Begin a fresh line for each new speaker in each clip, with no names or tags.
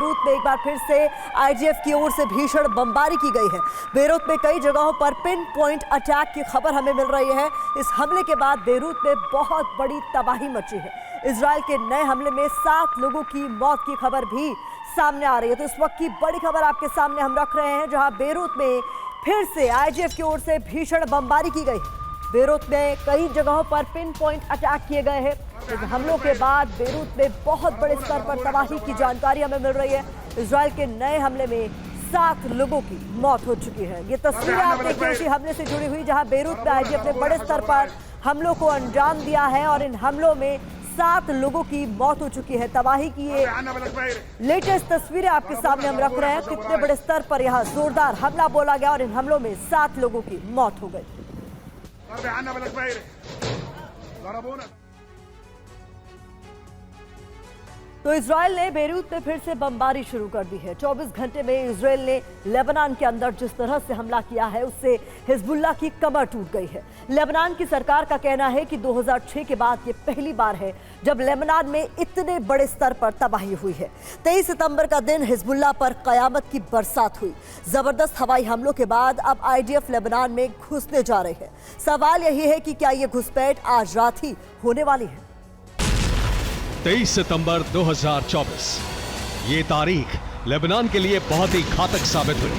Beirut में एक बार फिर से आईडीएफ की ओर से भीषण बमबारी की गई है। बेरूत में कई जगहों पर पिन पॉइंट अटैक की खबर हमें मिल रही है। इस हमले के बाद बेरूत में बहुत बड़ी तबाही मची है। इजराइल के नए हमले में 7 लोगों की मौत की खबर भी सामने आ रही है। तो इस वक्त की बड़ी खबर आपके सामने हम रख रहे हैं, जहां बेरूत में फिर से आईडीएफ की ओर से भीषण बमबारी की गई। बेरूत में कई जगहों पर पिन पॉइंट अटैक किए गए हैं। इस हमलों के बाद बेरूत में बहुत बड़े स्तर पर तबाही की जानकारी हमें मिल रही है। इजराइल के नए हमले में 7 लोगों की मौत हो चुकी है। ये तस्वीरें आप देखिए उसी हमले से जुड़ी हुई, जहां बेरूत में आईडीएफ ने बड़े स्तर पर हमलों को अंजाम दिया है और इन हमलों में 7 लोगों की मौत हो चुकी है। तबाही की ये लेटेस्ट तस्वीरें आपके सामने हम रख रहे हैं। कितने बड़े स्तर पर यहाँ जोरदार हमला बोला गया और इन हमलों में 7 लोगों की मौत हो गई। तो इजराइल ने बेरूत में फिर से बमबारी शुरू कर दी है। 24 घंटे में इजराइल ने लेबनान के अंदर जिस तरह से हमला किया है, उससे हिजबुल्लाह की कमर टूट गई है। लेबनान की सरकार का कहना है कि 2006 के बाद ये पहली बार है जब लेबनान में इतने बड़े स्तर पर तबाही हुई है। 23 सितंबर का दिन हिजबुल्लाह पर कयामत की बरसात हुई। जबरदस्त हवाई हमलों के बाद अब आईडीएफ लेबनान में घुसने जा रही है। सवाल यही है कि क्या ये घुसपैठ आज रात ही होने वाली है।
23 सितंबर 2024 ये तारीख लेबनान के लिए बहुत ही घातक साबित हुई।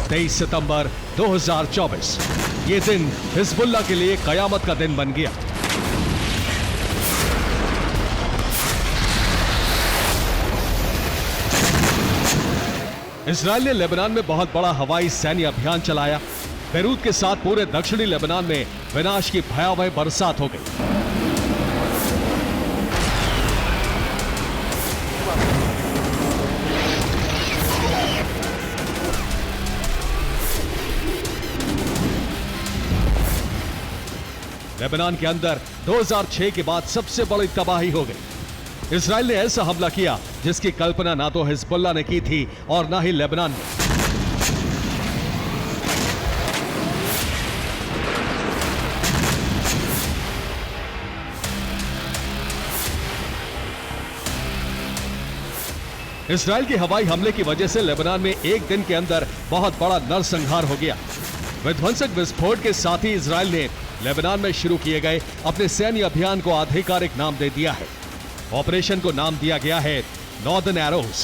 तेईस सितंबर 2024 ये दिन हिजबुल्लाह के लिए कयामत का दिन बन गया। इजराइल ने लेबनान में बहुत बड़ा हवाई सैन्य अभियान चलाया। बेरूत के साथ पूरे दक्षिणी लेबनान में विनाश की भयावह बरसात हो गई। लेबनान के अंदर 2006 के बाद सबसे बड़ी तबाही हो गई। इजराइल ने ऐसा हमला किया जिसकी कल्पना ना तो हिजबुल्लाह ने की थी और ना ही लेबनान ने। इजराइल के हवाई हमले की वजह से लेबनान में एक दिन के अंदर बहुत बड़ा नरसंहार हो गया। विध्वंसक विस्फोट के साथ ही इजराइल ने लेबनान में शुरू किए गए अपने सैन्य अभियान को आधिकारिक नाम दे दिया है। ऑपरेशन को नाम दिया गया है नॉर्दर्न एरोज।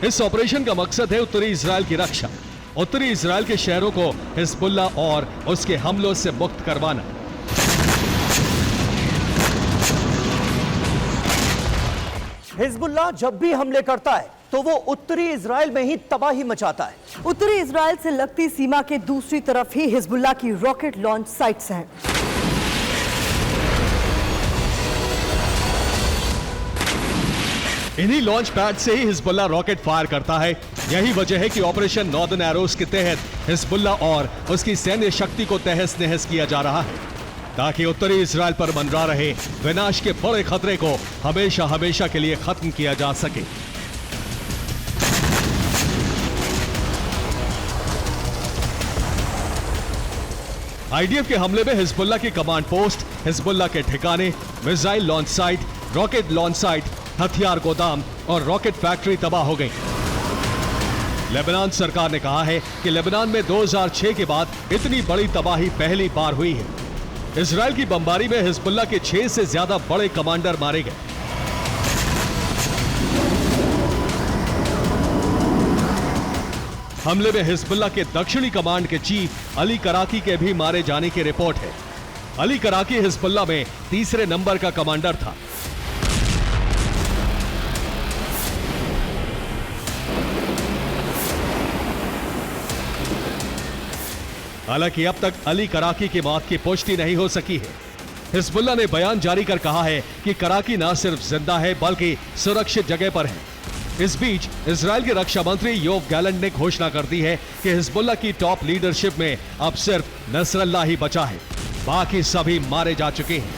इस ऑपरेशन का मकसद है उत्तरी इजराइल की रक्षा, उत्तरी इजराइल के शहरों को हिजबुल्लाह और उसके हमलों से मुक्त करवाना।
हिजबुल्लाह जब भी हमले करता है तो वो उत्तरी इजराइल में ही तबाही मचाता है।
उत्तरी इजराइल से लगती सीमा के दूसरी तरफ ही हिजबुल्लाह की रॉकेट लॉन्च साइट्स हैं।
इन्हीं लॉन्च पैड से ही हिजबुल्लाह रॉकेट फायर करता है। यही वजह है कि ऑपरेशन नॉर्दर्न एरोज के तहत हिजबुल्लाह और उसकी सैन्य शक्ति को तहस नहस किया जा रहा है, ताकि उत्तरी इजराइल पर मंडरा रहे विनाश के बड़े खतरे को हमेशा हमेशा के लिए खत्म किया जा सके। आईडीएफ के हमले में हिजबुल्लाह की कमांड पोस्ट, हिजबुल्लाह के ठिकाने, missile launch site, rocket launch site, हथियार गोदाम और रॉकेट फैक्ट्री तबाह हो गई। लेबनान सरकार ने कहा है कि लेबनान में 2006 के बाद इतनी बड़ी तबाही पहली बार हुई है। इजराइल की बमबारी में हिजबुल्लाह के 6 से ज्यादा बड़े कमांडर मारे गए। हमले में हिजबुल्लाह के दक्षिणी कमांड के चीफ अली कराकी के भी मारे जाने की रिपोर्ट है। अली कराकी हिजबुल्लाह में तीसरे नंबर का कमांडर था। हालांकि अब तक अली कराकी की मौत की पुष्टि नहीं हो सकी है। हिजबुल्लाह ने बयान जारी कर कहा है कि कराकी न सिर्फ जिंदा है बल्कि सुरक्षित जगह पर है। इस बीच इजराइल के रक्षा मंत्री योव गैलेंट ने घोषणा कर दी है कि हिजबुल्लाह की टॉप लीडरशिप में अब सिर्फ नसरल्लाह ही बचा है, बाकी सभी मारे जा चुके हैं।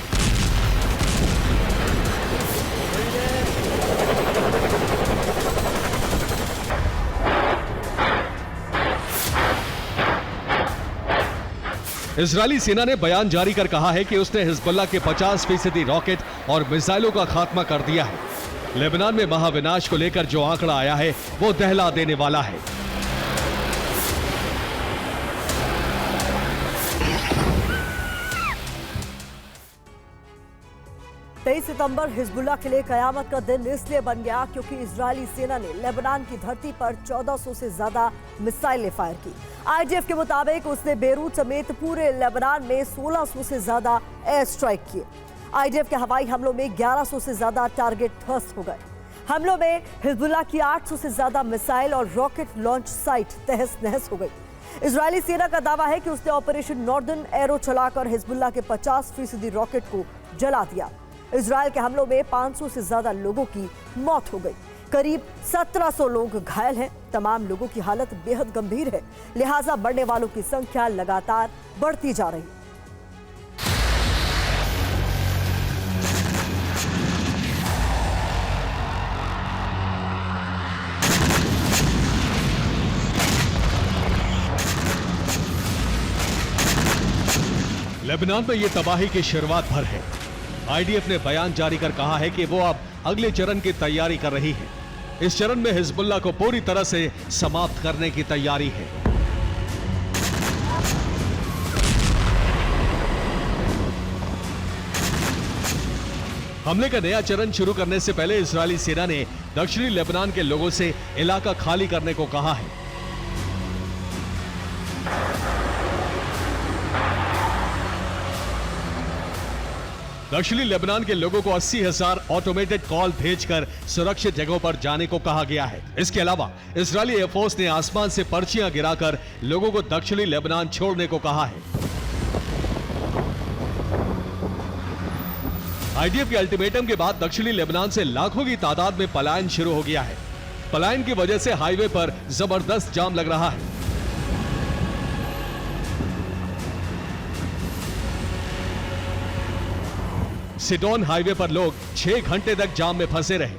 इजरायली सेना ने बयान जारी कर कहा है कि उसने हिजबुल्लाह के 50% रॉकेट और मिसाइलों का खात्मा कर दिया है। लेबनान में महाविनाश को लेकर जो आंकड़ा आया है वो दहला देने वाला है।
तेईस सितंबर हिजबुल्लाह के लिए कयामत का दिन इसलिए बन गया क्योंकि इजरायली सेना ने लेबनान की धरती पर 1400 से ज्यादा मिसाइलें फायर की। आईडीएफ के मुताबिक उसने बेरूत समेत पूरे लेबनान में 1600 से ज्यादा एयर स्ट्राइक किए। आईडीएफ के हवाई हमलों में 1100 से ज्यादा टारगेट ध्वस्त हो गए। हमलों में हिजबुल्लाह की 800 से ज्यादा मिसाइल और रॉकेट लॉन्च साइट तहस नहस हो गई। इजरायली सेना का दावा है कि उसने ऑपरेशन नॉर्दर्न एरो चलाकर हिजबुल्लाह के 50% रॉकेट को जला दिया। इजरायल के हमलों में 500 से ज्यादा लोगों की मौत हो गई। करीब 1700 लोग घायल हैं। तमाम लोगों की हालत बेहद गंभीर है, लिहाजा मरने वालों की संख्या लगातार बढ़ती जा रही है।
लेबनान में ये तबाही की शुरुआत भर है। आईडीएफ ने बयान जारी कर कहा है कि वो अब अगले चरण की तैयारी कर रही है। इस चरण में हिजबुल्लाह को पूरी तरह से समाप्त करने की तैयारी है। हमले का नया चरण शुरू करने से पहले इजरायली सेना ने दक्षिणी लेबनान के लोगों से इलाका खाली करने को कहा है। दक्षिणी लेबनान के लोगों को 80,000 ऑटोमेटेड कॉल भेजकर सुरक्षित जगहों पर जाने को कहा गया है। इसके अलावा इजरायली एयरफोर्स ने आसमान से पर्चियां गिराकर लोगों को दक्षिणी लेबनान छोड़ने को कहा है। आईडीएफ के अल्टीमेटम के बाद दक्षिणी लेबनान से लाखों की तादाद में पलायन शुरू हो गया है। पलायन की वजह से हाईवे पर जबरदस्त जाम लग रहा है। सिडोन हाईवे पर लोग 6 घंटे तक जाम में फंसे रहे।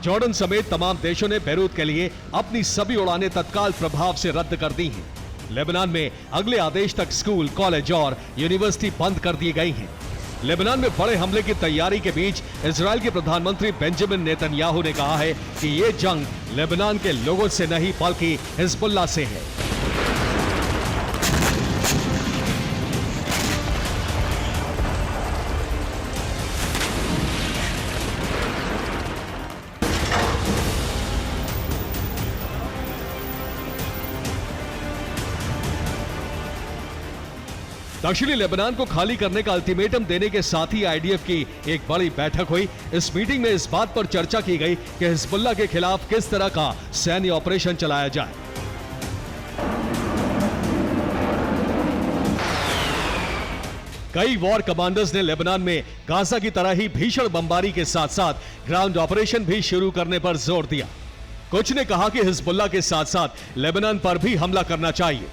जॉर्डन समेत तमाम देशों ने बेरूत के लिए अपनी सभी उड़ानें तत्काल प्रभाव से रद्द कर दी हैं। लेबनान में अगले आदेश तक स्कूल, कॉलेज और यूनिवर्सिटी बंद कर दी गई हैं। लेबनान में बड़े हमले की तैयारी के बीच इजरायल के प्रधानमंत्री बेंजामिन नेतन्याहू ने कहा है कि ये जंग लेबनान के लोगों से नहीं बल्कि हिजबुल्लाह से है। दक्षिणी लेबनान को खाली करने का अल्टीमेटम देने के साथ ही आईडीएफ की एक बड़ी बैठक हुई। इस मीटिंग में इस बात पर चर्चा की गई कि हिजबुल्लाह के खिलाफ किस तरह का सैन्य ऑपरेशन चलाया जाए। कई वॉर कमांडर्स ने लेबनान में गाजा की तरह ही भीषण बमबारी के साथ साथ ग्राउंड ऑपरेशन भी शुरू करने पर जोर दिया। कुछ ने कहा कि हिजबुल्लाह के साथ साथ लेबनान पर भी हमला करना चाहिए।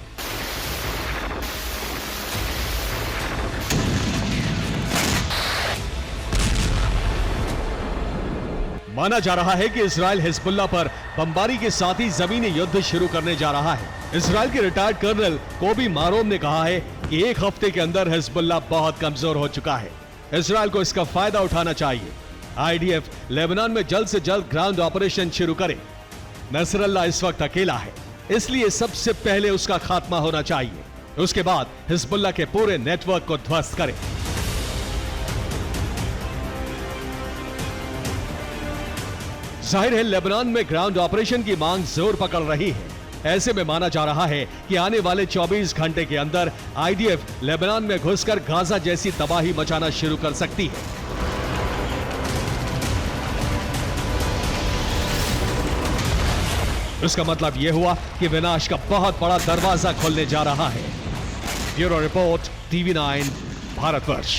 माना जा रहा है कि इजरायल हिजबुल्लाह पर बमबारी के साथ ही जमीनी युद्ध शुरू करने जा रहा है। इजरायल के रिटायर्ड कर्नल कोबी मारोम ने कहा है कि एक हफ्ते के अंदर हिजबुल्लाह बहुत कमजोर हो चुका है। इजरायल को इसका फायदा उठाना चाहिए। आईडीएफ लेबनान में जल्द से जल्द ग्राउंड ऑपरेशन शुरू करे। नसरल्लाह इस वक्त अकेला है, इसलिए सबसे पहले उसका खात्मा होना चाहिए। उसके बाद हिजबुल्लाह के पूरे नेटवर्क को ध्वस्त करे। जाहिर है लेबनान में ग्राउंड ऑपरेशन की मांग जोर पकड़ रही है। ऐसे में माना जा रहा है कि आने वाले 24 घंटे के अंदर आईडीएफ लेबनान में घुसकर गाजा जैसी तबाही मचाना शुरू कर सकती है। इसका मतलब यह हुआ कि विनाश का बहुत बड़ा दरवाजा खुलने जा रहा है। Bureau report, TV9, Bharatvarsh.